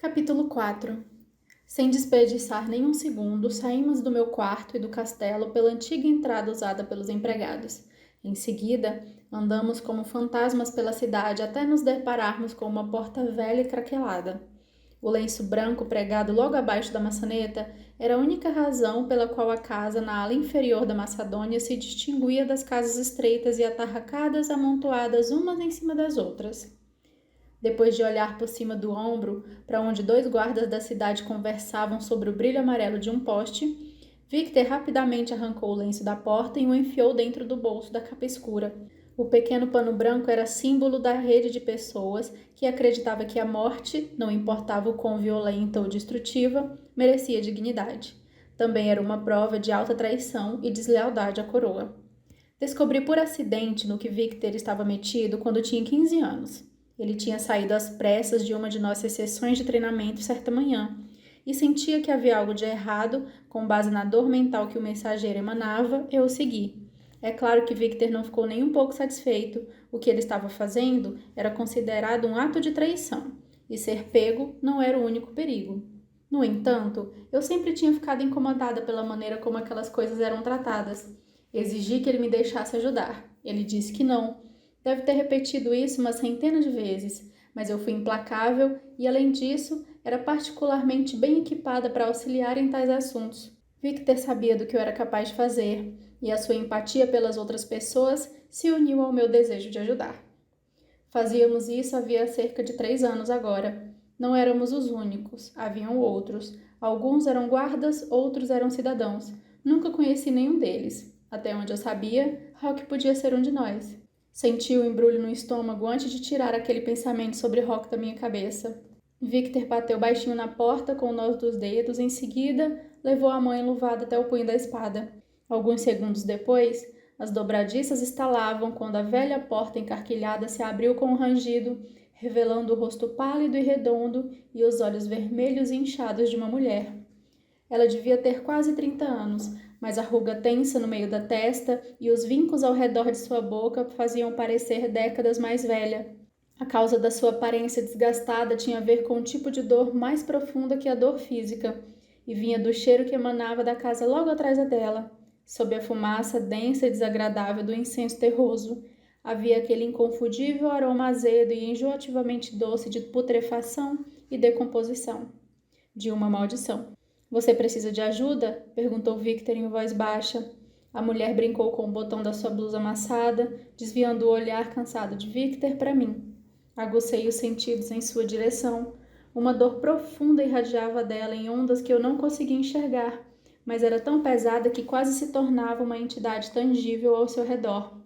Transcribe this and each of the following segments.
Capítulo 4. Sem desperdiçar nenhum segundo, saímos do meu quarto e do castelo pela antiga entrada usada pelos empregados. Em seguida, andamos como fantasmas pela cidade até nos depararmos com uma porta velha e craquelada. O lenço branco pregado logo abaixo da maçaneta era a única razão pela qual a casa na ala inferior da Macedônia se distinguia das casas estreitas e atarracadas amontoadas umas em cima das outras. Depois de olhar por cima do ombro, para onde dois guardas da cidade conversavam sobre o brilho amarelo de um poste, Victor rapidamente arrancou o lenço da porta e o enfiou dentro do bolso da capa escura. O pequeno pano branco era símbolo da rede de pessoas que acreditava que a morte, não importava o quão violenta ou destrutiva, merecia dignidade. Também era uma prova de alta traição e deslealdade à coroa. Descobri por acidente no que Victor estava metido quando tinha 15 anos. Ele tinha saído às pressas de uma de nossas sessões de treinamento certa manhã e sentia que havia algo de errado, com base na dor mental que o mensageiro emanava, eu o segui. É claro que Victor não ficou nem um pouco satisfeito. O que ele estava fazendo era considerado um ato de traição, e ser pego não era o único perigo. No entanto, eu sempre tinha ficado incomodada pela maneira como aquelas coisas eram tratadas. Exigi que ele me deixasse ajudar. Ele disse que não. Deve ter repetido isso umas centenas de vezes, mas eu fui implacável e, além disso, era particularmente bem equipada para auxiliar em tais assuntos. Victor sabia do que eu era capaz de fazer, e a sua empatia pelas outras pessoas se uniu ao meu desejo de ajudar. Fazíamos isso havia cerca de 3 anos agora. Não éramos os únicos, haviam outros. Alguns eram guardas, outros eram cidadãos. Nunca conheci nenhum deles. Até onde eu sabia, Rock podia ser um de nós. Senti o embrulho no estômago antes de tirar aquele pensamento sobre Rock da minha cabeça. Victor bateu baixinho na porta com o nó dos dedos, em seguida levou a mão enluvada até o punho da espada. Alguns segundos depois, as dobradiças estalavam quando a velha porta encarquilhada se abriu com um rangido, revelando o rosto pálido e redondo e os olhos vermelhos e inchados de uma mulher. Ela devia ter quase 30 anos, mas a ruga tensa no meio da testa e os vincos ao redor de sua boca faziam parecer décadas mais velha. A causa da sua aparência desgastada tinha a ver com um tipo de dor mais profunda que a dor física, e vinha do cheiro que emanava da casa logo atrás dela. Sob a fumaça densa e desagradável do incenso terroso, havia aquele inconfundível aroma azedo e enjoativamente doce de putrefação e decomposição. De uma maldição. Você precisa de ajuda? Perguntou Victor em voz baixa. A mulher brincou com o botão da sua blusa amassada, desviando o olhar cansado de Victor para mim. Agucei os sentidos em sua direção. Uma dor profunda irradiava dela em ondas que eu não conseguia enxergar, mas era tão pesada que quase se tornava uma entidade tangível ao seu redor.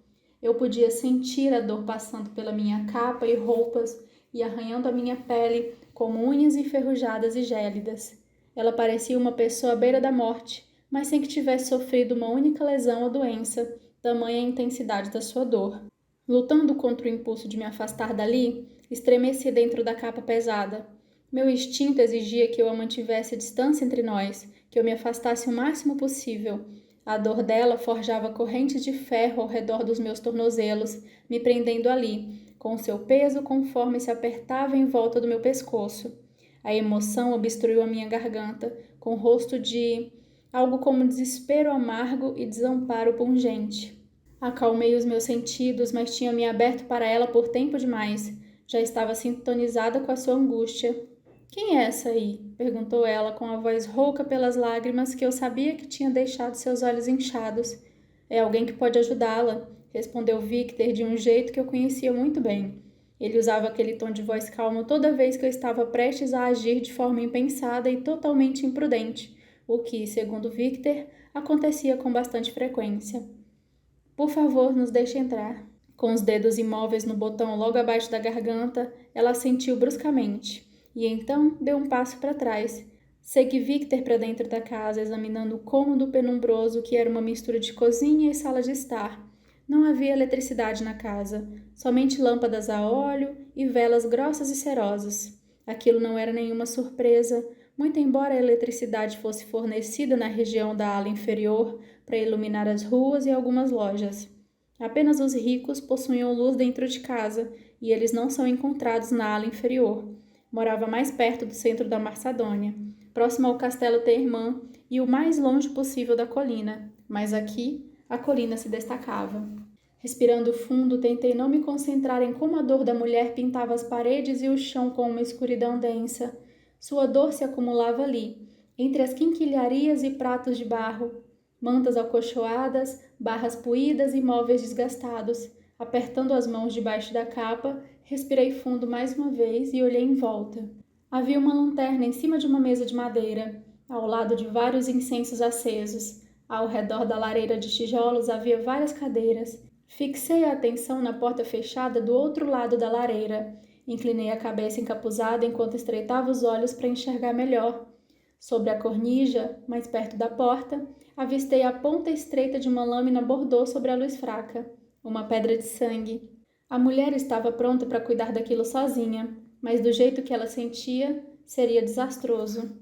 Eu podia sentir a dor passando pela minha capa e roupas e arranhando a minha pele como unhas enferrujadas e gélidas. Ela parecia uma pessoa à beira da morte, mas sem que tivesse sofrido uma única lesão ou doença, tamanha a intensidade da sua dor. Lutando contra o impulso de me afastar dali, estremeci dentro da capa pesada. Meu instinto exigia que eu a mantivesse a distância entre nós, que eu me afastasse o máximo possível. A dor dela forjava correntes de ferro ao redor dos meus tornozelos, me prendendo ali, com seu peso conforme se apertava em volta do meu pescoço. A emoção obstruiu a minha garganta, com o rosto de algo como desespero amargo e desamparo pungente. Acalmei os meus sentidos, mas tinha me aberto para ela por tempo demais. Já estava sintonizada com a sua angústia. Quem é essa aí? Perguntou ela com a voz rouca pelas lágrimas que eu sabia que tinha deixado seus olhos inchados. É alguém que pode ajudá-la, respondeu Victor de um jeito que eu conhecia muito bem. Ele usava aquele tom de voz calmo toda vez que eu estava prestes a agir de forma impensada e totalmente imprudente, o que, segundo Victor, acontecia com bastante frequência. Por favor, nos deixe entrar. Com os dedos imóveis no botão logo abaixo da garganta, ela assentiu bruscamente, e então deu um passo para trás. Segui Victor para dentro da casa, examinando o cômodo penumbroso que era uma mistura de cozinha e sala de estar. Não havia eletricidade na casa, somente lâmpadas a óleo e velas grossas e cerosas. Aquilo não era nenhuma surpresa, muito embora a eletricidade fosse fornecida na região da ala inferior para iluminar as ruas e algumas lojas. Apenas os ricos possuíam luz dentro de casa, e eles não são encontrados na ala inferior. Morava mais perto do centro da Macedônia, próximo ao castelo Termã e o mais longe possível da colina, mas aqui a colina se destacava. Respirando fundo, tentei não me concentrar em como a dor da mulher pintava as paredes e o chão com uma escuridão densa. Sua dor se acumulava ali, entre as quinquilharias e pratos de barro, mantas acolchoadas, barras poídas e móveis desgastados. Apertando as mãos debaixo da capa, respirei fundo mais uma vez e olhei em volta. Havia uma lanterna em cima de uma mesa de madeira, ao lado de vários incensos acesos. Ao redor da lareira de tijolos havia várias cadeiras. Fixei a atenção na porta fechada do outro lado da lareira. Inclinei a cabeça encapuzada enquanto estreitava os olhos para enxergar melhor. Sobre a cornija, mais perto da porta, avistei a ponta estreita de uma lâmina bordô sobre a luz fraca. Uma pedra de sangue. A mulher estava pronta para cuidar daquilo sozinha, mas do jeito que ela sentia, seria desastroso.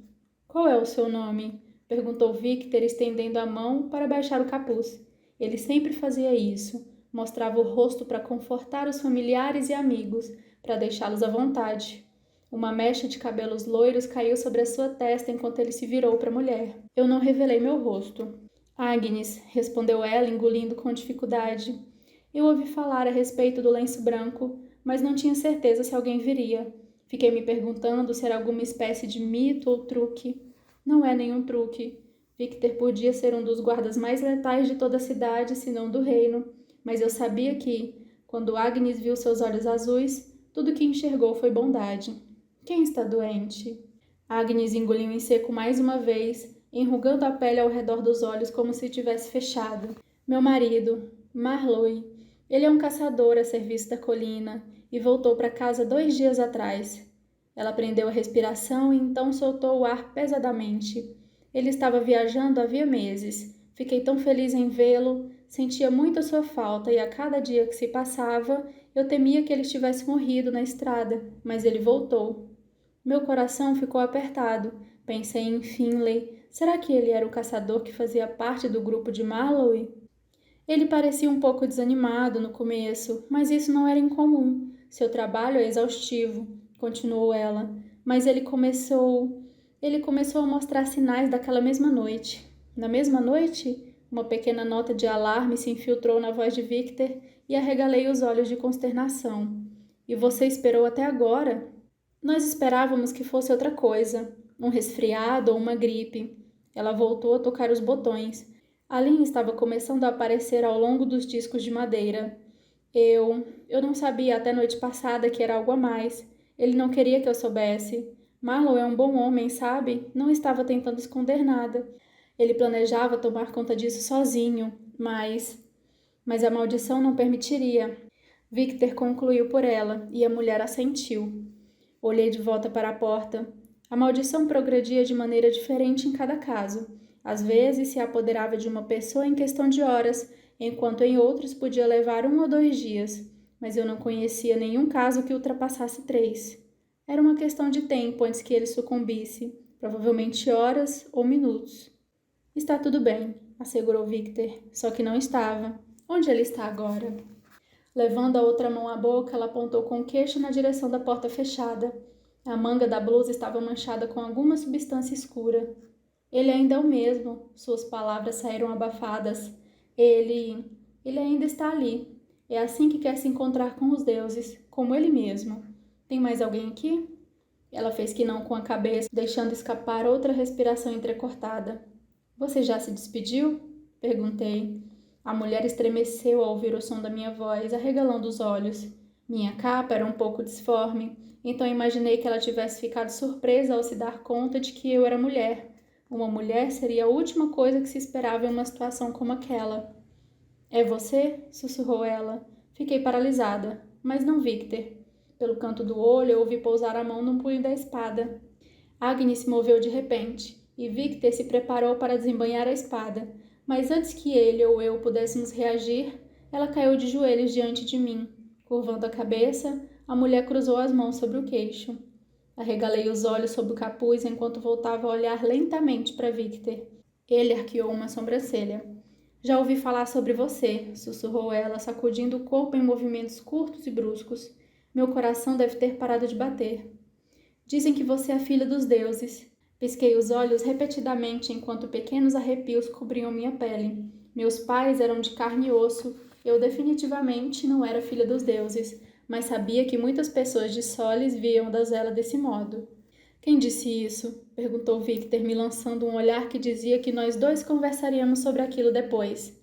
Qual é o seu nome? Perguntou Victor, estendendo a mão para baixar o capuz. Ele sempre fazia isso. Mostrava o rosto para confortar os familiares e amigos, para deixá-los à vontade. Uma mecha de cabelos loiros caiu sobre a sua testa enquanto ele se virou para a mulher. Eu não revelei meu rosto. Agnes, respondeu ela, engolindo com dificuldade. Eu ouvi falar a respeito do lenço branco, mas não tinha certeza se alguém viria. Fiquei me perguntando se era alguma espécie de mito ou truque. Não é nenhum truque. Victor podia ser um dos guardas mais letais de toda a cidade, se não do reino, mas eu sabia que, quando Agnes viu seus olhos azuis, tudo que enxergou foi bondade. Quem está doente? Agnes engoliu em seco mais uma vez, enrugando a pele ao redor dos olhos como se tivesse fechado. Meu marido, Marlowe. Ele é um caçador a serviço da colina e voltou para casa 2 dias atrás. Ela prendeu a respiração e então soltou o ar pesadamente. Ele estava viajando havia meses. Fiquei tão feliz em vê-lo, sentia muito a sua falta e a cada dia que se passava, eu temia que ele tivesse morrido na estrada, mas ele voltou. Meu coração ficou apertado. Pensei em Finlay. Será que ele era o caçador que fazia parte do grupo de Marlowe? Ele parecia um pouco desanimado no começo, mas isso não era incomum. Seu trabalho é exaustivo, continuou ela, mas ele começou a mostrar sinais daquela mesma noite. Na mesma noite, uma pequena nota de alarme se infiltrou na voz de Victor e arregalei os olhos de consternação. E você esperou até agora? Nós esperávamos que fosse outra coisa, um resfriado ou uma gripe. Ela voltou a tocar os botões. A linha estava começando a aparecer ao longo dos discos de madeira. Eu não sabia até noite passada que era algo a mais. Ele não queria que eu soubesse. Marlowe é um bom homem, sabe? Não estava tentando esconder nada. Ele planejava tomar conta disso sozinho, mas a maldição não permitiria. Victor concluiu por ela, e a mulher assentiu. Olhei de volta para a porta. A maldição progredia de maneira diferente em cada caso. Às vezes se apoderava de uma pessoa em questão de horas, enquanto em outros podia levar 1 ou 2 dias, mas eu não conhecia nenhum caso que ultrapassasse 3. Era uma questão de tempo antes que ele sucumbisse, provavelmente horas ou minutos. Está tudo bem, assegurou Victor, só que não estava. Onde ele está agora? Levando a outra mão à boca, ela apontou com o queixo na direção da porta fechada. A manga da blusa estava manchada com alguma substância escura. Ele ainda é o mesmo, suas palavras saíram abafadas. Ele ainda está ali. É assim que quer se encontrar com os deuses, como ele mesmo. Tem mais alguém aqui? Ela fez que não com a cabeça, deixando escapar outra respiração entrecortada. Você já se despediu? Perguntei. A mulher estremeceu ao ouvir o som da minha voz, arregalando os olhos. Minha capa era um pouco disforme, então imaginei que ela tivesse ficado surpresa ao se dar conta de que eu era mulher. Uma mulher seria a última coisa que se esperava em uma situação como aquela. É você? Sussurrou ela. Fiquei paralisada, mas não Victor. Pelo canto do olho eu ouvi pousar a mão num punho da espada. Agnes se moveu de repente, e Victor se preparou para desembainhar a espada. Mas antes que ele ou eu pudéssemos reagir, ela caiu de joelhos diante de mim. Curvando a cabeça, a mulher cruzou as mãos sobre o queixo. Arregalei os olhos sob o capuz enquanto voltava a olhar lentamente para Victor. Ele arqueou uma sobrancelha. Já ouvi falar sobre você, sussurrou ela, sacudindo o corpo em movimentos curtos e bruscos. Meu coração deve ter parado de bater. Dizem que você é a filha dos deuses. Pisquei os olhos repetidamente enquanto pequenos arrepios cobriam minha pele. Meus pais eram de carne e osso. Eu definitivamente não era filha dos deuses, mas sabia que muitas pessoas de Solis viam Dazela desse modo. Quem disse isso? Perguntou Victor, me lançando um olhar que dizia que nós dois conversaríamos sobre aquilo depois.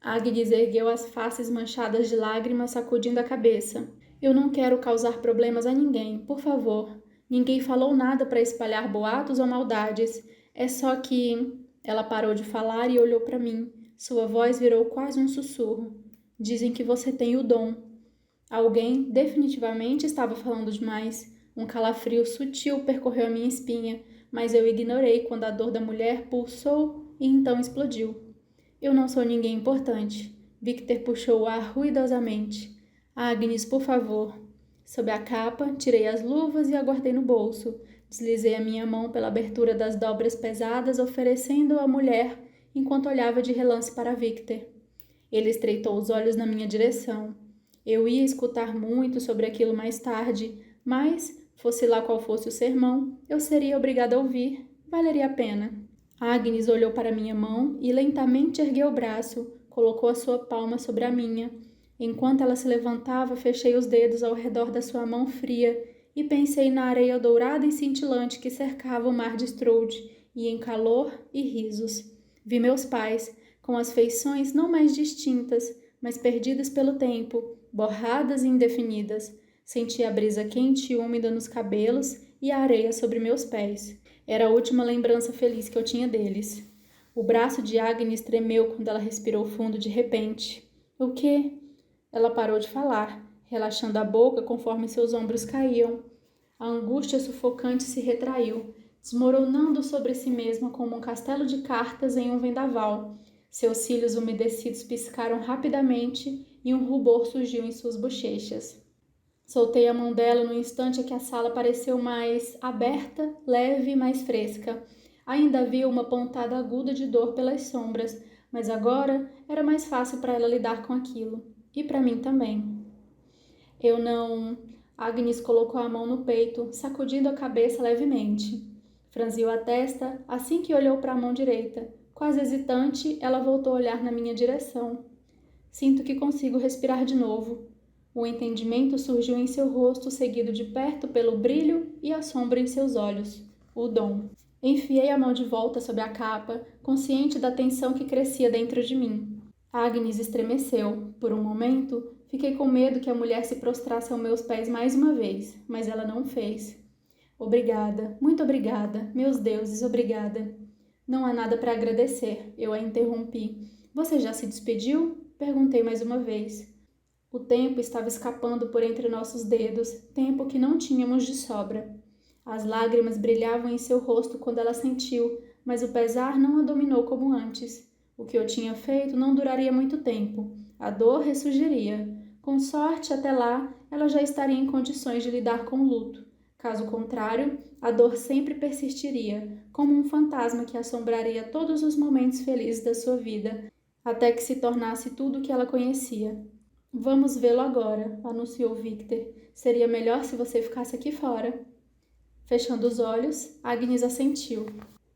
Agnes ergueu as faces manchadas de lágrimas, sacudindo a cabeça. Eu não quero causar problemas a ninguém, por favor. Ninguém falou nada para espalhar boatos ou maldades. É só que... Ela parou de falar e olhou para mim. Sua voz virou quase um sussurro. Dizem que você tem o dom. Alguém definitivamente estava falando demais. Um calafrio sutil percorreu a minha espinha, mas eu ignorei quando a dor da mulher pulsou e então explodiu. Eu não sou ninguém importante. Victor puxou o ar ruidosamente. Agnes, por favor. Sob a capa, tirei as luvas e a guardei no bolso. Deslizei a minha mão pela abertura das dobras pesadas, oferecendo-a à mulher, enquanto olhava de relance para Victor. Ele estreitou os olhos na minha direção. Eu ia escutar muito sobre aquilo mais tarde, mas, fosse lá qual fosse o sermão, eu seria obrigada a ouvir. Valeria a pena. Agnes olhou para minha mão e lentamente ergueu o braço, colocou a sua palma sobre a minha. Enquanto ela se levantava, fechei os dedos ao redor da sua mão fria e pensei na areia dourada e cintilante que cercava o mar de Strode, e em calor e risos. Vi meus pais, com as feições não mais distintas, mas perdidas pelo tempo, borradas e indefinidas. Senti a brisa quente e úmida nos cabelos e a areia sobre meus pés. Era a última lembrança feliz que eu tinha deles. O braço de Agnes tremeu quando ela respirou fundo de repente. O quê? Ela parou de falar, relaxando a boca conforme seus ombros caíam. A angústia sufocante se retraiu, desmoronando sobre si mesma como um castelo de cartas em um vendaval. Seus cílios umedecidos piscaram rapidamente e um rubor surgiu em suas bochechas. Soltei a mão dela no instante em que a sala pareceu mais aberta, leve e mais fresca. Ainda havia uma pontada aguda de dor pelas sombras, mas agora era mais fácil para ela lidar com aquilo. E para mim também. Eu não... Agnes colocou a mão no peito, sacudindo a cabeça levemente. Franziu a testa assim que olhou para a mão direita. Quase hesitante, ela voltou a olhar na minha direção. Sinto que consigo respirar de novo. O entendimento surgiu em seu rosto, seguido de perto pelo brilho e a sombra em seus olhos. O dom. Enfiei a mão de volta sob a capa, consciente da tensão que crescia dentro de mim. Agnes estremeceu. Por um momento, fiquei com medo que a mulher se prostrasse aos meus pés mais uma vez, mas ela não fez. Obrigada, muito obrigada, meus deuses, obrigada. Não há nada para agradecer, eu a interrompi. Você já se despediu? Perguntei mais uma vez. O tempo estava escapando por entre nossos dedos, tempo que não tínhamos de sobra. As lágrimas brilhavam em seu rosto quando ela sentiu, mas o pesar não a dominou como antes. O que eu tinha feito não duraria muito tempo. A dor ressurgiria. Com sorte, até lá, ela já estaria em condições de lidar com o luto. Caso contrário, a dor sempre persistiria, como um fantasma que assombraria todos os momentos felizes da sua vida, até que se tornasse tudo o que ela conhecia. Vamos vê-lo agora, anunciou Victor. Seria melhor se você ficasse aqui fora. Fechando os olhos, Agnes assentiu.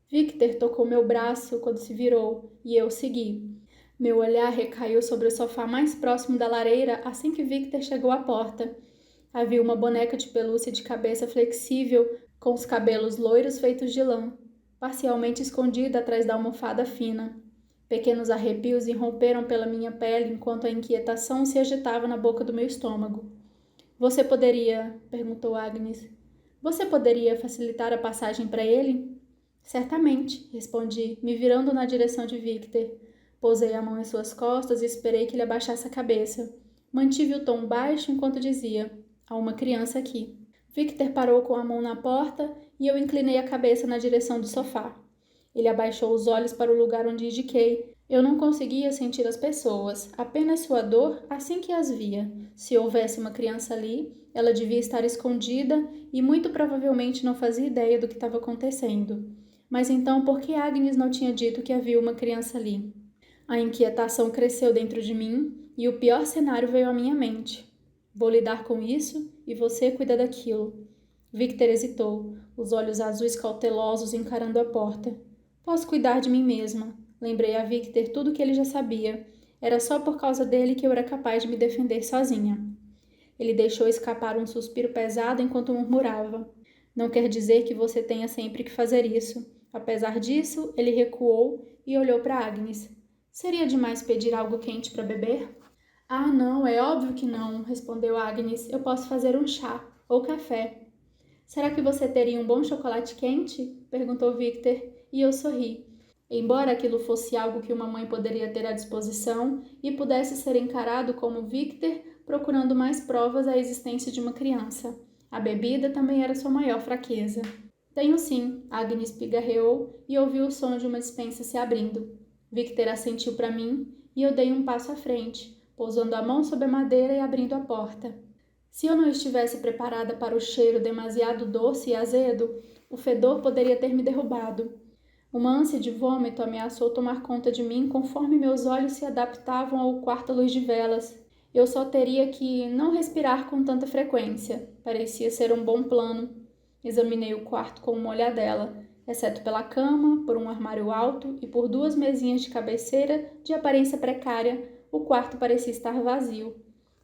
Victor tocou meu braço quando se virou, e eu segui. Meu olhar recaiu sobre o sofá mais próximo da lareira assim que Victor chegou à porta. Havia uma boneca de pelúcia de cabeça flexível, com os cabelos loiros feitos de lã, parcialmente escondida atrás da almofada fina. Pequenos arrepios irromperam pela minha pele enquanto a inquietação se agitava na boca do meu estômago. Você poderia... perguntou Agnes. Você poderia facilitar a passagem para ele? Certamente, respondi, me virando na direção de Victor. Pousei a mão em suas costas e esperei que ele abaixasse a cabeça. Mantive o tom baixo enquanto dizia, há uma criança aqui. Victor parou com a mão na porta e eu inclinei a cabeça na direção do sofá. Ele abaixou os olhos para o lugar onde indiquei. Eu não conseguia sentir as pessoas, apenas sua dor assim que as via. Se houvesse uma criança ali, ela devia estar escondida e muito provavelmente não fazia ideia do que estava acontecendo. Mas então por que Agnes não tinha dito que havia uma criança ali? A inquietação cresceu dentro de mim e o pior cenário veio à minha mente. Vou lidar com isso e você cuida daquilo. Victor hesitou, os olhos azuis cautelosos encarando a porta. Posso cuidar de mim mesma. Lembrei a Victor tudo o que ele já sabia. Era só por causa dele que eu era capaz de me defender sozinha. Ele deixou escapar um suspiro pesado enquanto murmurava. Não quer dizer que você tenha sempre que fazer isso. Apesar disso, ele recuou e olhou para Agnes. Seria demais pedir algo quente para beber? Ah, não, é óbvio que não, respondeu Agnes. Eu posso fazer um chá ou café. Será que você teria um bom chocolate quente? Perguntou Victor, e eu sorri. Embora aquilo fosse algo que uma mãe poderia ter à disposição e pudesse ser encarado como Victor procurando mais provas à existência de uma criança. A bebida também era sua maior fraqueza. Tenho sim, Agnes pigarreou e ouviu o som de uma despensa se abrindo. Victor assentiu para mim e eu dei um passo à frente, pousando a mão sobre a madeira e abrindo a porta. Se eu não estivesse preparada para o cheiro demasiado doce e azedo, o fedor poderia ter me derrubado. Uma ânsia de vômito ameaçou tomar conta de mim conforme meus olhos se adaptavam ao quarto à luz de velas. Eu só teria que não respirar com tanta frequência. Parecia ser um bom plano. Examinei o quarto com uma olhadela, exceto pela cama, por um armário alto e por 2 mesinhas de cabeceira de aparência precária. O quarto parecia estar vazio.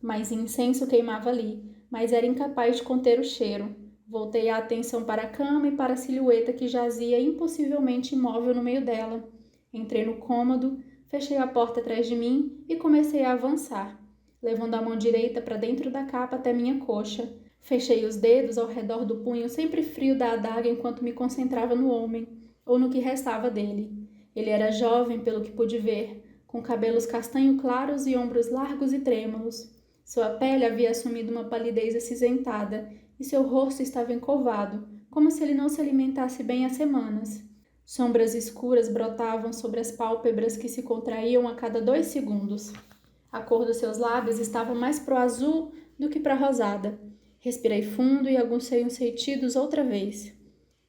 Mas incenso queimava ali, mas era incapaz de conter o cheiro. Voltei a atenção para a cama e para a silhueta que jazia impossivelmente imóvel no meio dela. Entrei no cômodo, fechei a porta atrás de mim e comecei a avançar, levando a mão direita para dentro da capa até minha coxa. Fechei os dedos ao redor do punho sempre frio da adaga enquanto me concentrava no homem, ou no que restava dele. Ele era jovem, pelo que pude ver, com cabelos castanho claros e ombros largos e trêmulos. Sua pele havia assumido uma palidez acinzentada e seu rosto estava encovado, como se ele não se alimentasse bem há semanas. Sombras escuras brotavam sobre as pálpebras que se contraíam a cada 2 segundos. A cor dos seus lábios estava mais pro azul do que para rosada. Respirei fundo e aguçei uns sentidos outra vez.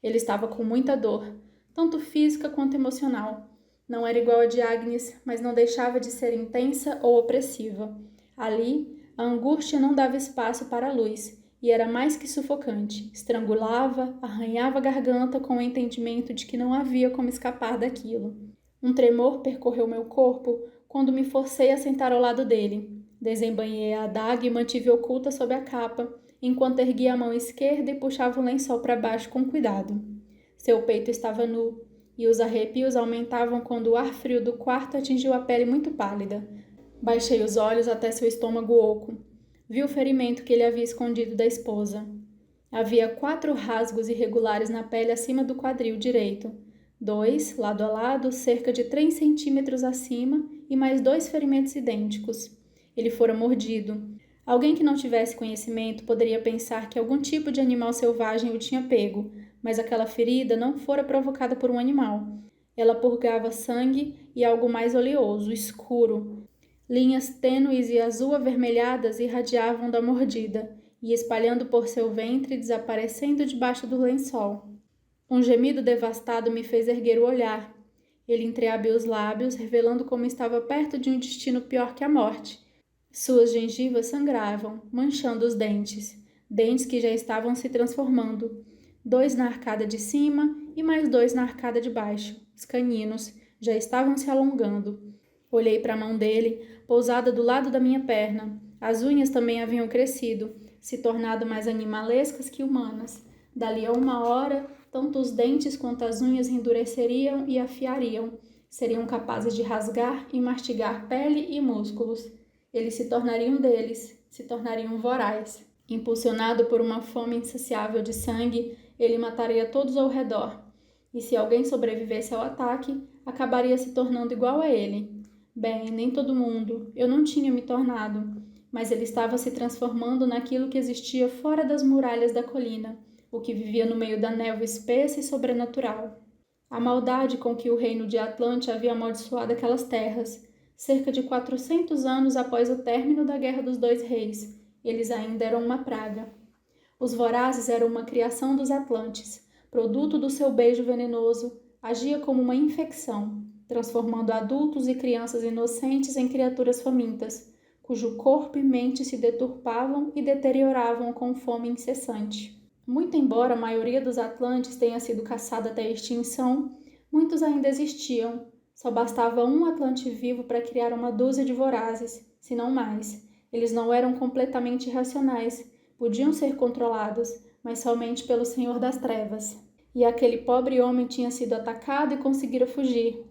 Ele estava com muita dor, tanto física quanto emocional. Não era igual a de Agnes, mas não deixava de ser intensa ou opressiva. Ali, a angústia não dava espaço para a luz, e era mais que sufocante. Estrangulava, arranhava a garganta com o entendimento de que não havia como escapar daquilo. Um tremor percorreu meu corpo quando me forcei a sentar ao lado dele. Desembainhei a adaga e mantive oculta sob a capa, enquanto erguia a mão esquerda e puxava o lençol para baixo com cuidado. Seu peito estava nu, e os arrepios aumentavam quando o ar frio do quarto atingiu a pele muito pálida. Baixei os olhos até seu estômago oco. Vi o ferimento que ele havia escondido da esposa. Havia 4 rasgos irregulares na pele acima do quadril direito. 2, lado a lado, cerca de 3 centímetros acima, e mais 2 ferimentos idênticos. Ele fora mordido. Alguém que não tivesse conhecimento poderia pensar que algum tipo de animal selvagem o tinha pego, mas aquela ferida não fora provocada por um animal. Ela purgava sangue e algo mais oleoso, escuro. Linhas tênues e azul-avermelhadas irradiavam da mordida, e espalhando por seu ventre, desaparecendo debaixo do lençol. Um gemido devastado me fez erguer o olhar. Ele entreabriu os lábios, revelando como estava perto de um destino pior que a morte. Suas gengivas sangravam, manchando os dentes que já estavam se transformando. 2 na arcada de cima e mais 2 na arcada de baixo. Os caninos já estavam se alongando. Olhei para a mão dele, pousada do lado da minha perna. As unhas também haviam crescido, se tornado mais animalescas que humanas. Dali a 1 hora, tanto os dentes quanto as unhas endureceriam e afiariam. Seriam capazes de rasgar e mastigar pele e músculos. Eles se tornariam deles, se tornariam voraz. Impulsionado por uma fome insaciável de sangue, ele mataria todos ao redor. E se alguém sobrevivesse ao ataque, acabaria se tornando igual a ele. Bem, nem todo mundo. Eu não tinha me tornado. Mas ele estava se transformando naquilo que existia fora das muralhas da colina, o que vivia no meio da névoa espessa e sobrenatural. A maldade com que o reino de Atlante havia amaldiçoado aquelas terras, cerca de 400 anos após o término da Guerra dos 2 Reis, eles ainda eram uma praga. Os vorazes eram uma criação dos Atlantes, produto do seu beijo venenoso, agia como uma infecção, transformando adultos e crianças inocentes em criaturas famintas, cujo corpo e mente se deturpavam e deterioravam com fome incessante. Muito embora a maioria dos Atlantes tenha sido caçada até a extinção, muitos ainda existiam. Só bastava um Atlante vivo para criar uma dúzia de vorazes, se não mais. Eles não eram completamente irracionais, podiam ser controlados, mas somente pelo Senhor das Trevas. E aquele pobre homem tinha sido atacado e conseguira fugir.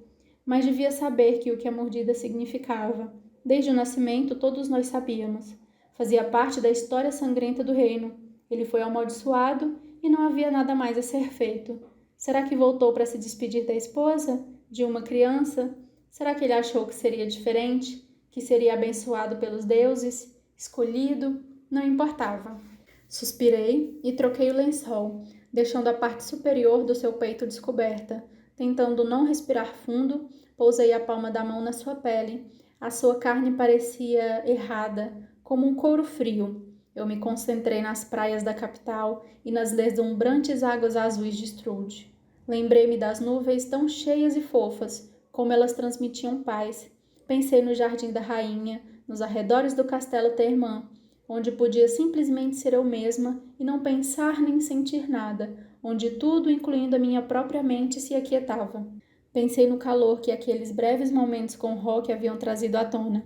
Mas devia saber que o que a mordida significava. Desde o nascimento, todos nós sabíamos. Fazia parte da história sangrenta do reino. Ele foi amaldiçoado e não havia nada mais a ser feito. Será que voltou para se despedir da esposa? De uma criança? Será que ele achou que seria diferente? Que seria abençoado pelos deuses? Escolhido? Não importava. Suspirei e troquei o lençol, deixando a parte superior do seu peito descoberta. Tentando não respirar fundo, pousei a palma da mão na sua pele. A sua carne parecia errada, como um couro frio. Eu me concentrei nas praias da capital e nas deslumbrantes águas azuis de Stroud. Lembrei-me das nuvens tão cheias e fofas, como elas transmitiam paz. Pensei no Jardim da Rainha, nos arredores do Castelo Termã, onde podia simplesmente ser eu mesma e não pensar nem sentir nada, onde tudo, incluindo a minha própria mente, se aquietava. Pensei no calor que aqueles breves momentos com Rock haviam trazido à tona.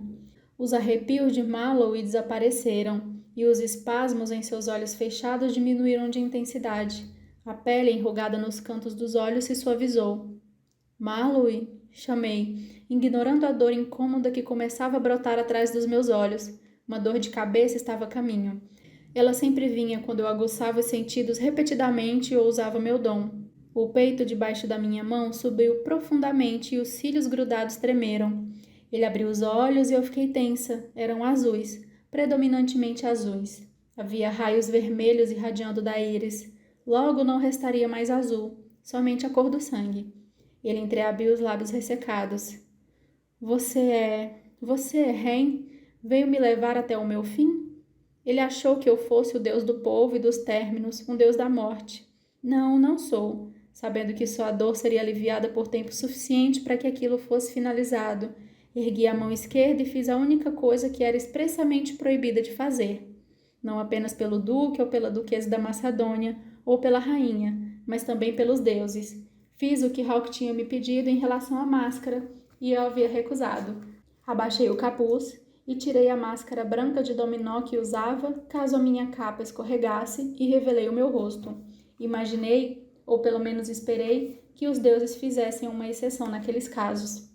Os arrepios de Mallow desapareceram, e os espasmos em seus olhos fechados diminuíram de intensidade. A pele enrugada nos cantos dos olhos se suavizou. Mallow, chamei, ignorando a dor incômoda que começava a brotar atrás dos meus olhos. Uma dor de cabeça estava a caminho. Ela sempre vinha quando eu aguçava os sentidos repetidamente ou usava meu dom. O peito debaixo da minha mão subiu profundamente e os cílios grudados tremeram. Ele abriu os olhos e eu fiquei tensa. Eram azuis, predominantemente azuis. Havia raios vermelhos irradiando da íris. Logo não restaria mais azul, somente a cor do sangue. Ele entreabriu os lábios ressecados. Você é Ren? Veio me levar até o meu fim? Ele achou que eu fosse o deus do povo e dos términos, um deus da morte. Não, não sou, sabendo que sua dor seria aliviada por tempo suficiente para que aquilo fosse finalizado. Ergui a mão esquerda e fiz a única coisa que era expressamente proibida de fazer. Não apenas pelo duque ou pela duquesa da Macedônia, ou pela rainha, mas também pelos deuses. Fiz o que Hawk tinha me pedido em relação à máscara, e eu havia recusado. Abaixei o capuz e tirei a máscara branca de dominó que usava caso a minha capa escorregasse e revelei o meu rosto. Imaginei, ou pelo menos esperei, que os deuses fizessem uma exceção naqueles casos.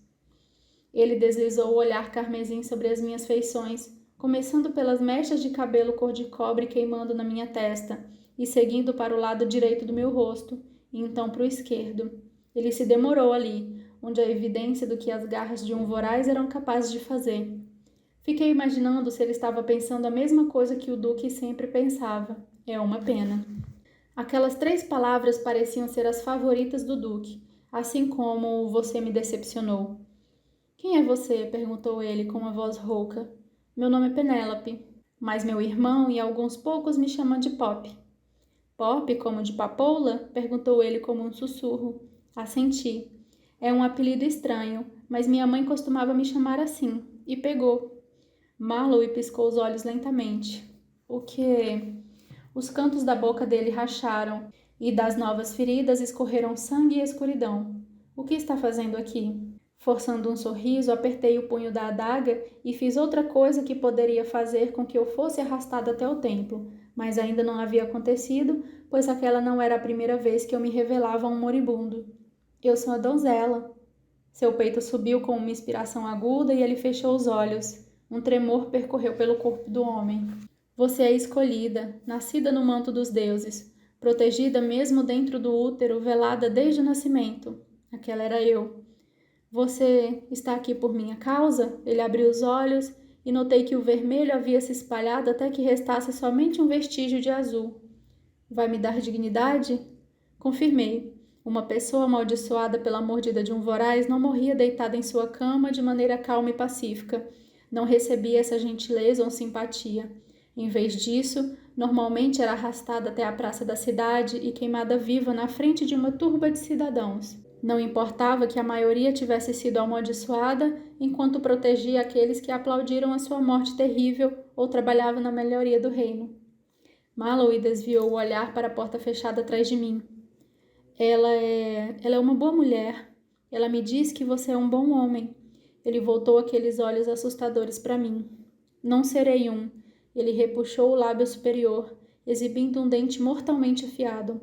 Ele deslizou o olhar carmesim sobre as minhas feições, começando pelas mechas de cabelo cor de cobre queimando na minha testa e seguindo para o lado direito do meu rosto, e então para o esquerdo. Ele se demorou ali, onde a evidência do que as garras de um voraz eram capazes de fazer. Fiquei imaginando se ele estava pensando a mesma coisa que o Duque sempre pensava. É uma pena. Aquelas 3 palavras pareciam ser as favoritas do Duque, assim como você me decepcionou. Quem é você? Perguntou ele com uma voz rouca. Meu nome é Penélope, mas meu irmão e alguns poucos me chamam de Pop. Pop, como de papoula? Perguntou ele como um sussurro. Assenti. É um apelido estranho, mas minha mãe costumava me chamar assim, e pegou. Marlowe piscou os olhos lentamente. O quê? Os cantos da boca dele racharam, e das novas feridas escorreram sangue e escuridão. O que está fazendo aqui? Forçando um sorriso, apertei o punho da adaga e fiz outra coisa que poderia fazer com que eu fosse arrastada até o templo, mas ainda não havia acontecido, pois aquela não era a primeira vez que eu me revelava a um moribundo. Eu sou a donzela. Seu peito subiu com uma inspiração aguda e ele fechou os olhos. Um tremor percorreu pelo corpo do homem. Você é escolhida, nascida no manto dos deuses, protegida mesmo dentro do útero, velada desde o nascimento. Aquela era eu. Você está aqui por minha causa? Ele abriu os olhos e notei que o vermelho havia se espalhado até que restasse somente um vestígio de azul. Vai me dar dignidade? Confirmei. Uma pessoa amaldiçoada pela mordida de um voraz não morria deitada em sua cama de maneira calma e pacífica. Não recebia essa gentileza ou simpatia. Em vez disso, normalmente era arrastada até a praça da cidade e queimada viva na frente de uma turba de cidadãos. Não importava que a maioria tivesse sido amaldiçoada enquanto protegia aqueles que aplaudiram a sua morte terrível ou trabalhavam na melhoria do reino. Mallory desviou o olhar para a porta fechada atrás de mim. Ela é uma boa mulher. Ela me diz que você é um bom homem. Ele voltou aqueles olhos assustadores para mim. Não serei um. Ele repuxou o lábio superior, exibindo um dente mortalmente afiado.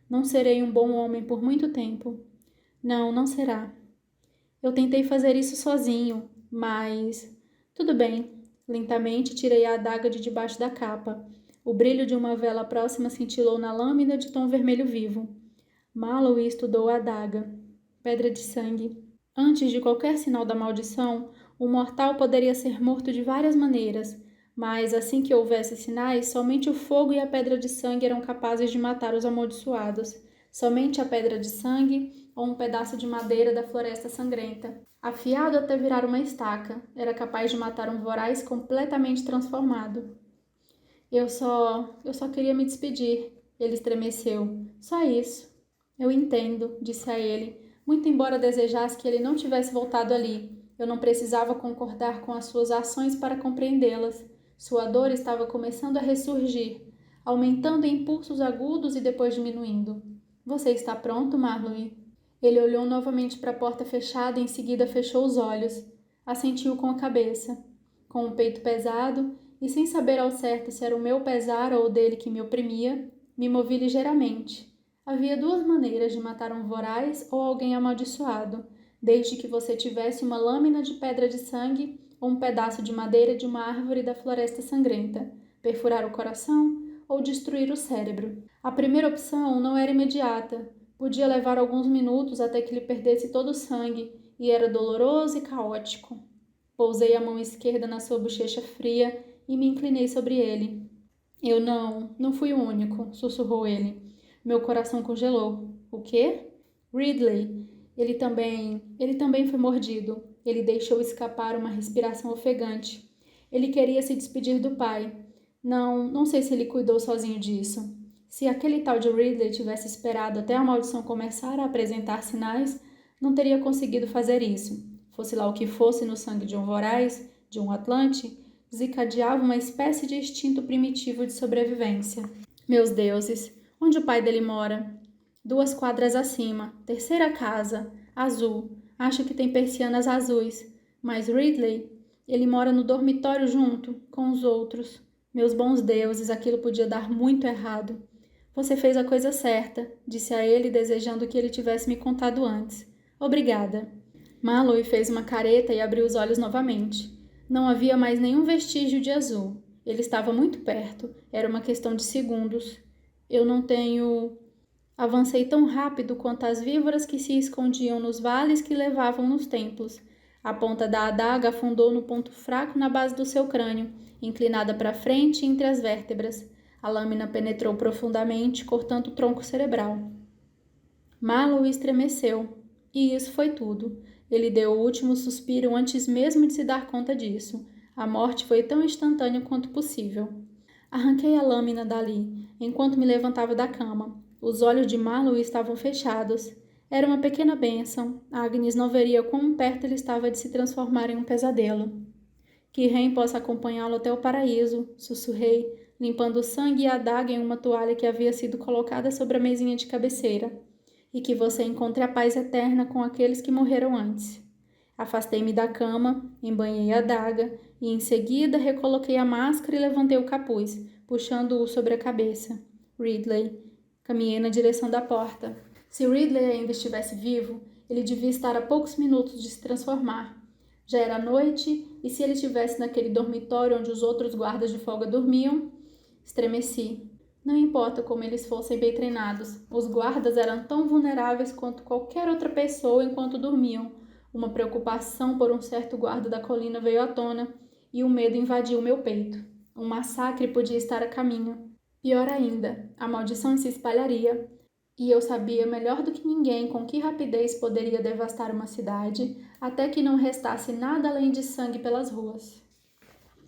Não serei um bom homem por muito tempo. Não, não será. Eu tentei fazer isso sozinho, mas... Tudo bem. Lentamente tirei a adaga de debaixo da capa. O brilho de uma vela próxima cintilou na lâmina de tom vermelho vivo. Mallory estudou a adaga. Pedra de sangue. Antes de qualquer sinal da maldição, o mortal poderia ser morto de várias maneiras, mas assim que houvesse sinais, somente o fogo e a pedra de sangue eram capazes de matar os amaldiçoados. Somente a pedra de sangue ou um pedaço de madeira da floresta sangrenta. Afiado até virar uma estaca, era capaz de matar um voraz completamente transformado. Eu só queria me despedir. Ele estremeceu. Só isso. Eu entendo, disse a ele, muito embora desejasse que ele não tivesse voltado ali. Eu não precisava concordar com as suas ações para compreendê-las. Sua dor estava começando a ressurgir, aumentando em impulsos agudos e depois diminuindo. Você está pronto, Marlowe? Ele olhou novamente para a porta fechada e em seguida fechou os olhos. Assentiu com a cabeça. Com o peito pesado e sem saber ao certo se era o meu pesar ou o dele que me oprimia, me movi ligeiramente. Havia duas maneiras de matar um voraz ou alguém amaldiçoado, desde que você tivesse uma lâmina de pedra de sangue ou um pedaço de madeira de uma árvore da floresta sangrenta, perfurar o coração ou destruir o cérebro. A primeira opção não era imediata, podia levar alguns minutos até que lhe perdesse todo o sangue e era doloroso e caótico. Pousei a mão esquerda na sua bochecha fria e me inclinei sobre ele. Eu não fui o único, sussurrou ele. Meu coração congelou. O quê? Ridley. Ele também foi mordido. Ele deixou escapar uma respiração ofegante. Ele queria se despedir do pai. Não sei se ele cuidou sozinho disso. Se aquele tal de Ridley tivesse esperado até a maldição começar a apresentar sinais, não teria conseguido fazer isso. Fosse lá o que fosse no sangue de um voraz, de um atlante, desencadeava uma espécie de instinto primitivo de sobrevivência. Meus deuses, onde o pai dele mora? 2 quadras acima, terceira casa, azul. Acho que tem persianas azuis. Mas Ridley, ele mora no dormitório junto, com os outros. Meus bons deuses, aquilo podia dar muito errado. Você fez a coisa certa, disse a ele, desejando que ele tivesse me contado antes. Obrigada. Mallory fez uma careta e abriu os olhos novamente. Não havia mais nenhum vestígio de azul. Ele estava muito perto. Era uma questão de segundos. Eu não tenho... Avancei tão rápido quanto as víboras que se escondiam nos vales que levavam nos templos. A ponta da adaga afundou no ponto fraco na base do seu crânio, inclinada para frente entre as vértebras. A lâmina penetrou profundamente, cortando o tronco cerebral. Mallory estremeceu. E isso foi tudo. Ele deu o último suspiro antes mesmo de se dar conta disso. A morte foi tão instantânea quanto possível. Arranquei a lâmina dali, enquanto me levantava da cama. Os olhos de Mallory estavam fechados. Era uma pequena bênção. Agnes não veria quão perto ele estava de se transformar em um pesadelo. Que Ren possa acompanhá-lo até o paraíso, sussurrei, limpando o sangue e a adaga em uma toalha que havia sido colocada sobre a mesinha de cabeceira. E que você encontre a paz eterna com aqueles que morreram antes. Afastei-me da cama, embanhei a adaga e, em seguida, recoloquei a máscara e levantei o capuz, puxando-o sobre a cabeça. Ridley. Caminhei na direção da porta. Se Ridley ainda estivesse vivo, ele devia estar a poucos minutos de se transformar. Já era noite, e se ele estivesse naquele dormitório onde os outros guardas de folga dormiam, estremeci. Não importa como eles fossem bem treinados, os guardas eram tão vulneráveis quanto qualquer outra pessoa enquanto dormiam. Uma preocupação por um certo guarda da colina veio à tona, e o medo invadiu meu peito. Um massacre podia estar a caminho. Pior ainda, a maldição se espalharia, e eu sabia melhor do que ninguém com que rapidez poderia devastar uma cidade, até que não restasse nada além de sangue pelas ruas.